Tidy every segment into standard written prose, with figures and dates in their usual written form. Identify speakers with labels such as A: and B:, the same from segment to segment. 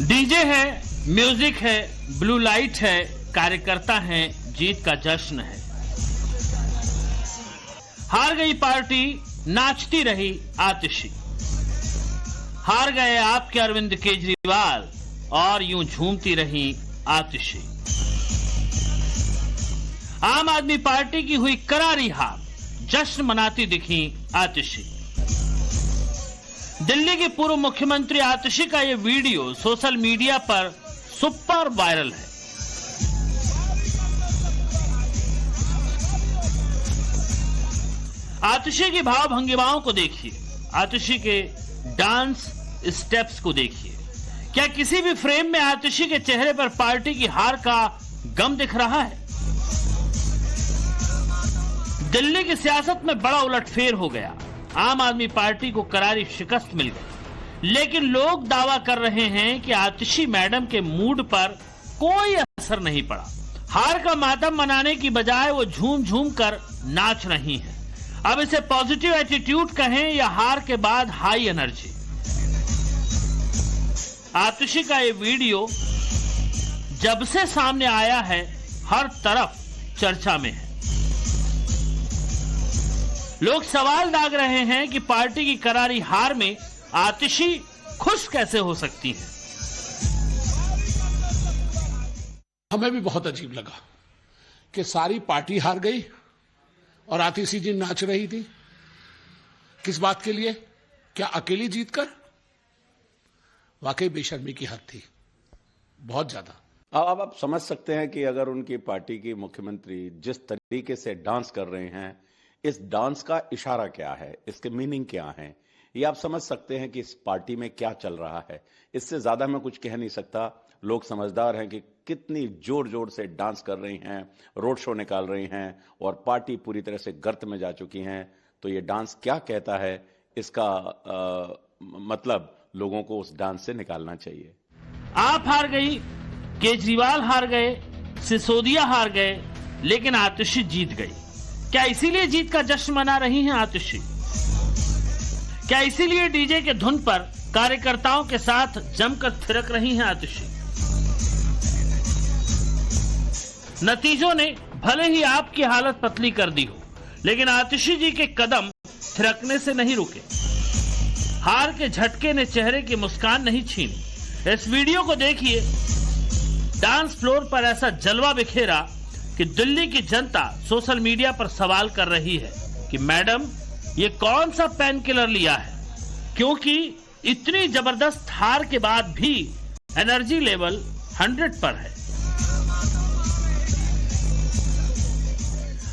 A: DJ है, music है, blue light है, कार्यकर्ता है, जीत का जश्न है। हार गई पार्टी, नाचती रही आतिशी। हार गए आपके अरविंद केजरीवाल और यूं झूमती रही आतिशी। आम आदमी पार्टी की हुई करारी हार, जश्न मनाती दिखी आतिशी। दिल्ली की पूर्व मुख्यमंत्री आतिशी का यह वीडियो सोशल मीडिया पर सुपर वायरल है। आतिशी की भाव भंगिमाओं को देखिए, आतिशी के डांस स्टेप्स को देखिए। क्या किसी भी फ्रेम में आतिशी के चेहरे पर पार्टी की हार का गम दिख रहा है? दिल्ली की सियासत में बड़ा उलटफेर हो गया। आम आदमी पार्टी को करारी शिकस्त मिल गई, लेकिन लोग दावा कर रहे हैं कि आतिशी मैडम के मूड पर कोई असर नहीं पड़ा। हार का मातम मनाने की बजाय वो झूम झूम कर नाच रही हैं। अब इसे पॉजिटिव एटीट्यूड कहें या हार के बाद हाई एनर्जी। आतिशी का ये वीडियो जब से सामने आया है, हर तरफ चर्चा में है। लोग सवाल दाग रहे हैं कि पार्टी की करारी हार में आतिशी खुश कैसे हो सकती हैं।
B: हमें भी बहुत अजीब लगा कि सारी पार्टी हार गई और आतिशी जी नाच रही थी। किस बात के लिए? क्या अकेली जीतकर? वाकई बेशर्मी की हद थी, बहुत ज्यादा।
C: अब आप समझ सकते हैं कि अगर उनकी पार्टी की मुख्यमंत्री जिस तरीके से डांस कर रहे हैं, इस डांस का इशारा क्या है, इसके मीनिंग क्या है, ये आप समझ सकते हैं कि इस पार्टी में क्या चल रहा है। इससे ज्यादा मैं कुछ कह नहीं सकता। लोग समझदार हैं कि कितनी जोर जोर से डांस कर रही हैं, रोड शो निकाल रही हैं और पार्टी पूरी तरह से गर्त में जा चुकी हैं। तो ये डांस क्या कहता है, इसका मतलब लोगों को उस डांस से निकालना चाहिए।
A: आप हार गई, केजरीवाल हार गए, सिसोदिया हार गए, लेकिन आतिशी जीत गई। क्या इसीलिए जीत का जश्न मना रही हैं आतिशी? क्या इसीलिए डीजे के धुन पर कार्यकर्ताओं के साथ जमकर थिरक रही हैं आतिशी? नतीजों ने भले ही आपकी हालत पतली कर दी हो, लेकिन आतिशी जी के कदम थिरकने से नहीं रुके। हार के झटके ने चेहरे की मुस्कान नहीं छीनी। इस वीडियो को देखिए। डांस फ्लोर पर ऐसा जलवा बिखेरा कि दिल्ली की जनता सोशल मीडिया पर सवाल कर रही है कि मैडम ये कौन सा पेन किलर लिया है, क्योंकि इतनी जबरदस्त हार के बाद भी एनर्जी लेवल 100 पर है।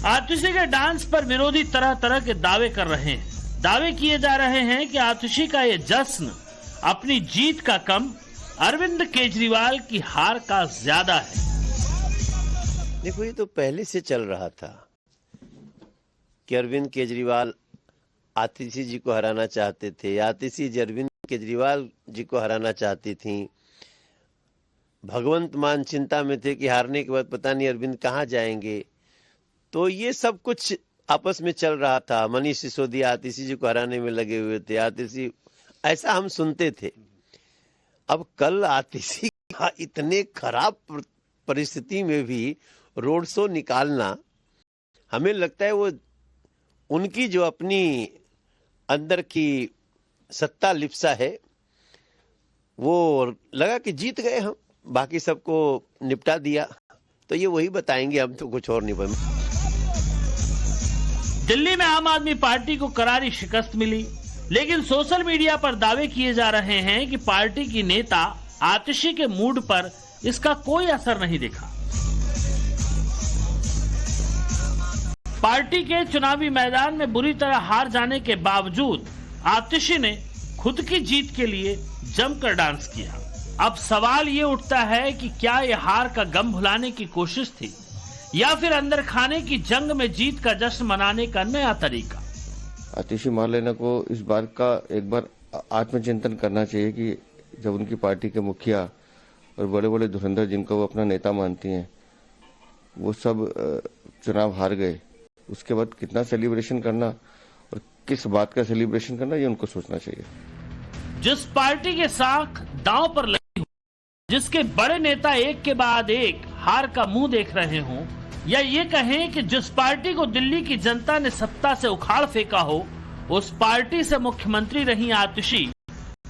A: आतिशी के डांस पर विरोधी तरह तरह के दावे कर रहे हैं। दावे किए जा रहे हैं कि आतिशी का ये जश्न अपनी जीत का कम अरविंद केजरीवाल की हार का ज्यादा है।
D: देखो, ये तो पहले से चल रहा था कि अरविंद केजरीवाल आतिशी जी को हराना चाहते थे, आतिशी जी अरविंद केजरीवाल जी को हराना चाहती थी। भगवंत मान चिंता में थे कि हारने के बाद पता नहीं अरविंद कहाँ जाएंगे। तो ये सब कुछ आपस में चल रहा था। मनीष सिसोदिया आतिशी जी को हराने में लगे हुए थे, आतिशी, ऐसा हम सुनते थे। अब कल आतिशी का इतने खराब परिस्थिति में भी रोड शो निकालना, हमें लगता है वो उनकी जो अपनी अंदर की सत्ता लिप्सा है, वो लगा कि जीत गए हम, बाकी सबको निपटा दिया। तो ये वही बताएंगे, हम तो कुछ और नहीं बने।
A: दिल्ली में आम आदमी पार्टी को करारी शिकस्त मिली, लेकिन सोशल मीडिया पर दावे किए जा रहे हैं कि पार्टी की नेता आतिशी के मूड पर इसका कोई असर नहीं दिखा। पार्टी के चुनावी मैदान में बुरी तरह हार जाने के बावजूद आतिशी ने खुद की जीत के लिए जमकर डांस किया। अब सवाल ये उठता है कि क्या यह हार का गम भुलाने की कोशिश थी या फिर अंदर खाने की जंग में जीत का जश्न मनाने का नया तरीका?
E: आतिशी मार्लेना को इस बात का एक बार आत्मचिंतन करना चाहिए कि जब उनकी पार्टी के मुखिया और बड़े बड़े धुरंधर जिनको वो अपना नेता मानती हैं, वो सब चुनाव हार गए, उसके बाद कितना सेलिब्रेशन करना और किस बात का सेलिब्रेशन करना, ये उनको सोचना चाहिए।
A: जिस पार्टी के साथ दांव पर जिसके बड़े नेता एक के बाद एक हार का मुंह देख रहे हों, या ये कहें कि जिस पार्टी को दिल्ली की जनता ने सत्ता से उखाड़ फेंका हो, उस पार्टी से मुख्यमंत्री रही आतिशी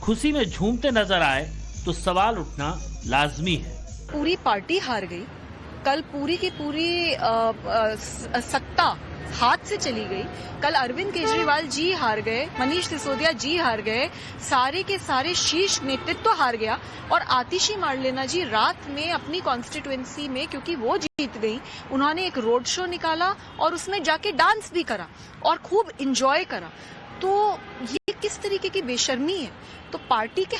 A: खुशी में झूमते नजर आए, तो सवाल उठना लाजमी है।
F: पूरी पार्टी हार गई, कल पूरी की पूरी सत्ता हाथ से चली गई। कल अरविंद केजरीवाल जी हार गए, मनीष सिसोदिया जी हार गए, सारे के सारे शीर्ष नेतृत्व हार गया। और आतिशी मारलेना जी रात में अपनी कॉन्स्टिट्यूएंसी में, क्योंकि वो जीत गई, उन्होंने एक रोड शो निकाला और उसमें जाके डांस भी करा और खूब इंजॉय करा। तो ये किस तरीके की बेशर्मी है? तो पार्टी के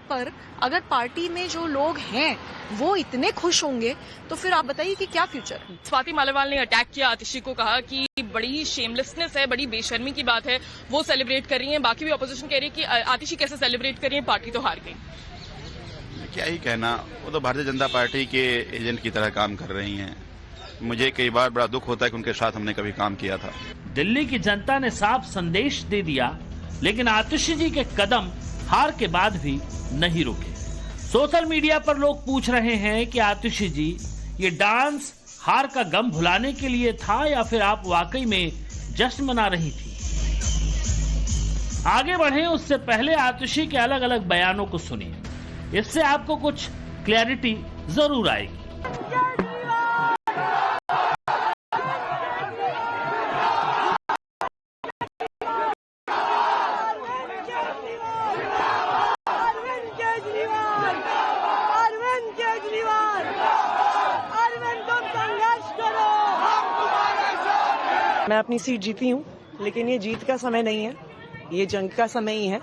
F: पर अगर पार्टी में जो लोग हैं वो इतने खुश होंगे तो फिर आप बताइए कि क्या फ्यूचर है।
G: स्वाति मालिवाल ने अटैक किया आतिशी को, कहा कि बड़ी शेमलेसनेस है, बड़ी बेशर्मी की बात है, वो सेलिब्रेट कर रही हैं। बाकी भी ऑपोजिशन कह रही है कि आतिशी कैसे सेलिब्रेट कर रही है, पार्टी तो हार गई।
H: क्या ही कहना, वो तो भारतीय जनता पार्टी के एजेंट की तरह काम कर रही हैं। मुझे कई बार बड़ा दुख होता है कि उनके साथ हमने कभी काम किया था।
A: दिल्ली की जनता ने साफ संदेश दे दिया, लेकिन आतिशी जी के कदम हार के बाद भी नहीं रुके। सोशल मीडिया पर लोग पूछ रहे हैं कि आतिशी जी, ये डांस हार का गम भुलाने के लिए था या फिर आप वाकई में जश्न मना रही थी? आगे बढ़े उससे पहले आतिशी के अलग अलग बयानों को सुनिए, इससे आपको कुछ क्लैरिटी जरूर आएगी।
I: मैं अपनी सीट जीती हूँ, लेकिन ये जीत का समय नहीं है, ये जंग का समय ही है।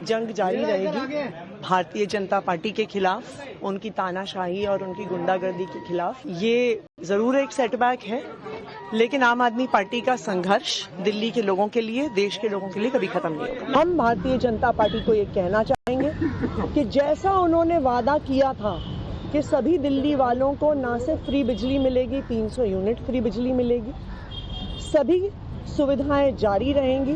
I: जंग जारी रहेगी भारतीय जनता पार्टी के खिलाफ, उनकी तानाशाही और उनकी गुंडागर्दी के खिलाफ। ये जरूर एक सेटबैक है, लेकिन आम आदमी पार्टी का संघर्ष दिल्ली के लोगों के लिए, देश के लोगों के लिए कभी खत्म नहीं होगा। हम भारतीय जनता पार्टी को ये कहना चाहेंगे कि जैसा उन्होंने वादा किया था कि सभी दिल्ली वालों को न सिर्फ फ्री बिजली मिलेगी, 300 यूनिट फ्री बिजली मिलेगी, सभी सुविधाएं जारी रहेंगी,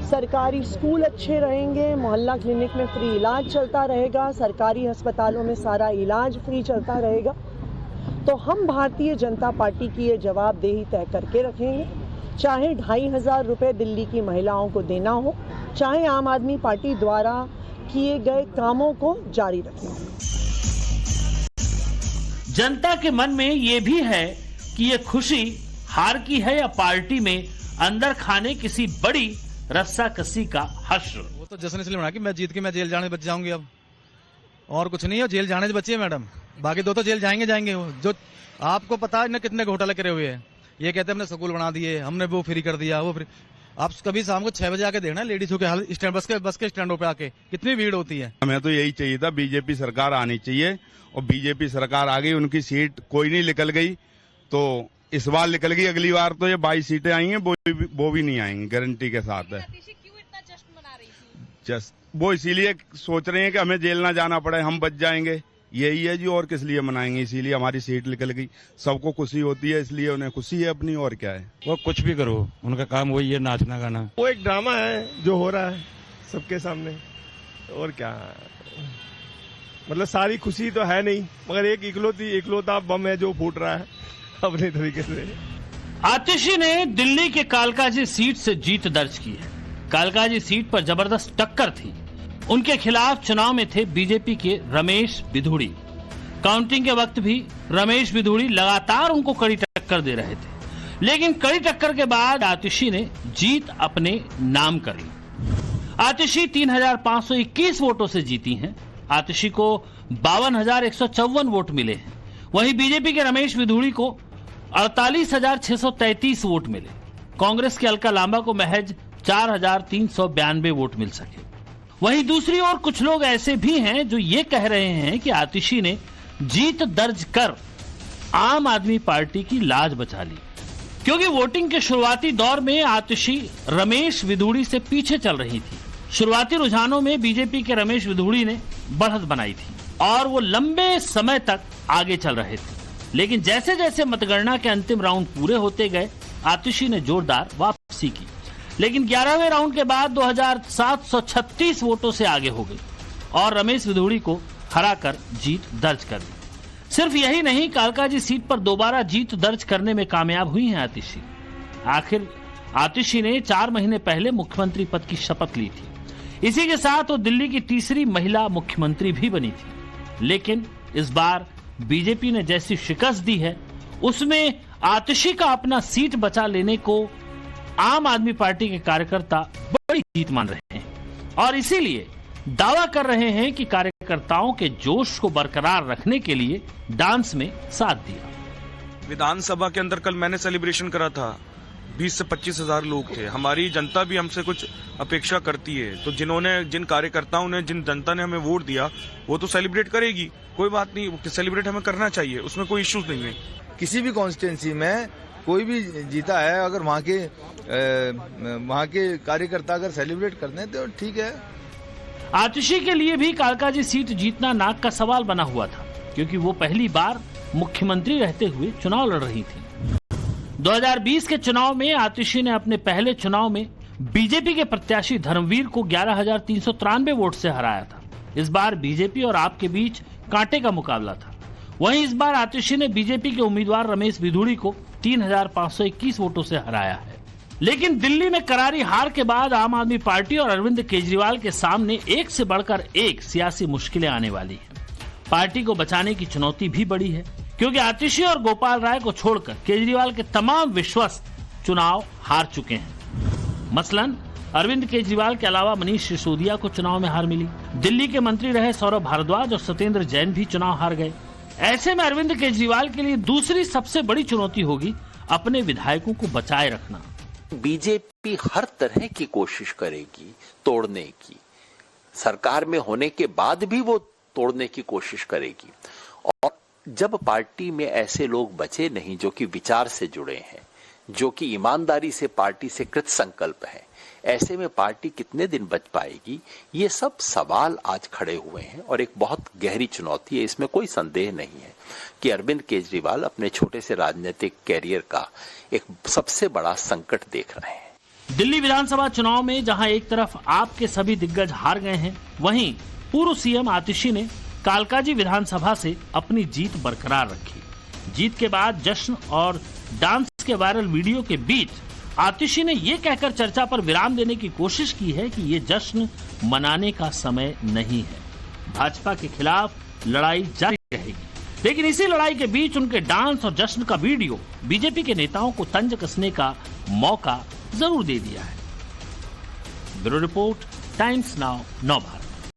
I: सरकारी स्कूल अच्छे रहेंगे, मोहल्ला क्लिनिक में फ्री इलाज चलता रहेगा, सरकारी अस्पतालों में सारा इलाज फ्री चलता रहेगा, तो हम भारतीय जनता पार्टी की ये जवाबदेही तय करके रखेंगे। चाहे 2500 रुपए दिल्ली की महिलाओं को देना हो, चाहे आम आदमी पार्टी द्वारा किए गए कामों को जारी रखेंगे।
A: जनता के मन में ये भी है कि ये खुशी हार की है या पार्टी में अंदर खाने किसी बड़ी रस्साकसी का हश्र।
J: वो तो जश्न इसलिए मना कि मैं जीत के मैं जेल जाने बच जाऊंगी, अब और कुछ नहीं है। जेल जाने से बची है मैडम, बाकी दो तो जेल जाएंगे। वो जो आपको पता है ना कितने घोटाले करे हुए हैं। ये कहते हैं हमने स्कूल बना दिए, हमने वो फ्री कर दिया, वो फ्री। आप कभी शाम को 6 बजे आके देखना लेडीजों के हाल स्टैंड बस के स्टैंडों पे आके कितनी भीड़ होती है।
H: हमें तो यही चाहिए था, बीजेपी सरकार आनी चाहिए, और बीजेपी सरकार आ गई, उनकी सीट कोई नहीं निकल गई, तो इस बार निकल गई, अगली बार तो ये 22 सीटें आई हैं, वो भी नहीं आएंगी, गारंटी के साथ है।
G: क्यों इतना जश्न मना रही थी?
H: जस्ट वो इसीलिए सोच रहे हैं कि हमें जेल ना जाना पड़े, हम बच जाएंगे, यही है जी, और किस लिए मनाएंगे। इसीलिए हमारी सीट निकल गई, सबको खुशी होती है, इसलिए उन्हें खुशी है अपनी, और क्या है।
J: वो कुछ भी करो, उनका काम वही है, नाचना गाना।
K: वो एक ड्रामा है जो हो रहा है सबके सामने, और क्या। मतलब सारी खुशी तो है नहीं, मगर एक इकलौता बम है जो फूट रहा है अपने तरीके से।
A: आतिशी ने दिल्ली के कालकाजी सीट से जीत दर्ज की है। कालकाजी सीट पर जबरदस्त टक्कर थी। उनके खिलाफ चुनाव में थे बीजेपी के रमेश बिधूड़ी। काउंटिंग के वक्त भी रमेश बिधूड़ी लगातार उनको कड़ी टक्कर दे रहे थे, लेकिन कड़ी टक्कर के बाद आतिशी ने जीत अपने नाम कर ली। आतिशी 3521 वोटों से जीती हैं। आतिशी को 52,154 वोट मिले हैं। वहीं बीजेपी के रमेश बिधूड़ी को 48,633 वोट मिले। कांग्रेस के अलका लांबा को महज 4,392 वोट मिल सके। वहीं दूसरी ओर कुछ लोग ऐसे भी हैं जो ये कह रहे हैं कि आतिशी ने जीत दर्ज कर आम आदमी पार्टी की लाज बचा ली, क्योंकि वोटिंग के शुरुआती दौर में आतिशी रमेश बिधूड़ी से पीछे चल रही थी। शुरुआती रुझानों में बीजेपी के रमेश बिधूड़ी ने बढ़त बनाई थी और वो लंबे समय तक आगे चल रहे थे, लेकिन जैसे जैसे मतगणना के अंतिम राउंड पूरे होते गए, आतिशी ने जोरदार वापसी की, लेकिन 11वें राउंड के बाद 2,736 वोटों से आगे हो गई और रमेश बिधूड़ी को हराकर जीत दर्ज कर दी। सिर्फ यही नहीं, कालकाजी सीट पर दोबारा जीत दर्ज करने में कामयाब हुई हैं आतिशी। आखिर आतिशी ने 4 महीने पहले मुख्यमंत्री पद की शपथ ली थी। इसी के साथ वो दिल्ली की तीसरी महिला मुख्यमंत्री भी बनी थी। लेकिन इस बार बीजेपी ने जैसी शिकस्त दी है, उसमें आतिशी का अपना सीट बचा लेने को आम आदमी पार्टी के कार्यकर्ता बड़ी जीत मान रहे हैं और इसीलिए दावा कर रहे हैं कि कार्यकर्ताओं के जोश को बरकरार रखने के लिए डांस में साथ दिया।
L: विधानसभा के अंदर कल मैंने सेलिब्रेशन करा था, 20 से 25 हजार लोग थे। हमारी जनता भी हमसे कुछ अपेक्षा करती है, तो जिन कार्यकर्ताओं ने, जिन जनता ने हमें वोट दिया, वो तो सेलिब्रेट करेगी, कोई बात नहीं, सेलिब्रेट हमें करना चाहिए, उसमें कोई इश्यूज नहीं है।
M: किसी भी कॉन्स्टिट्यूंसी में कोई भी जीता है, अगर वहाँ के कार्यकर्ता अगर सेलिब्रेट करते हैं तो ठीक है।
A: आतिशी के लिए भी कालकाजी सीट जीतना नाक का सवाल बना हुआ था, क्योंकि वो पहली बार मुख्यमंत्री रहते हुए चुनाव लड़ रही थी। 2020 के चुनाव में आतिशी ने अपने पहले चुनाव में बीजेपी के प्रत्याशी धर्मवीर को 11,393 वोट से हराया था। इस बार बीजेपी और आप के बीच कांटे का मुकाबला था। वहीं इस बार आतिशी ने बीजेपी के उम्मीदवार रमेश बिधूड़ी को 3,521 वोटों से हराया है। लेकिन दिल्ली में करारी हार के बाद आम आदमी पार्टी और अरविंद केजरीवाल के सामने एक से बढ़कर एक सियासी मुश्किलें आने वाली हैं। पार्टी को बचाने की चुनौती भी बड़ी है, क्योंकि आतिशी और गोपाल राय को छोड़कर केजरीवाल के तमाम विश्वस्त चुनाव हार चुके हैं। मसलन अरविंद केजरीवाल के अलावा मनीष सिसोदिया को चुनाव में हार मिली। दिल्ली के मंत्री रहे सौरभ भारद्वाज और सत्येंद्र जैन भी चुनाव हार गए। ऐसे में अरविंद केजरीवाल के लिए दूसरी सबसे बड़ी चुनौती होगी अपने विधायकों को बचाए रखना।
N: बीजेपी हर तरह की कोशिश करेगी तोड़ने की, सरकार में होने के बाद भी वो तोड़ने की कोशिश करेगी। और जब पार्टी में ऐसे लोग बचे नहीं जो कि विचार से जुड़े हैं, जो कि ईमानदारी से पार्टी से कृत संकल्प है, ऐसे में पार्टी कितने दिन बच पाएगी, ये सब सवाल आज खड़े हुए हैं और एक बहुत गहरी चुनौती है। इसमें कोई संदेह नहीं है कि अरविंद केजरीवाल अपने छोटे से राजनीतिक कैरियर का एक सबसे बड़ा संकट देख रहे हैं।
A: दिल्ली विधानसभा चुनाव में जहां एक तरफ आपके सभी दिग्गज हार गए हैं, वहीं पूर्व सीएम आतिशी ने कालकाजी विधानसभा से अपनी जीत बरकरार रखी। जीत के बाद जश्न और डांस के वायरल वीडियो के बीच आतिशी ने यह कहकर चर्चा पर विराम देने की कोशिश की है कि ये जश्न मनाने का समय नहीं है। भाजपा के खिलाफ लड़ाई जारी रहेगी, लेकिन इसी लड़ाई के बीच उनके डांस और जश्न का वीडियो बीजेपी के नेताओं को तंज कसने का मौका जरूर दे दिया है। ब्यूरो रिपोर्ट, टाइम्स नाउ, नव भारत।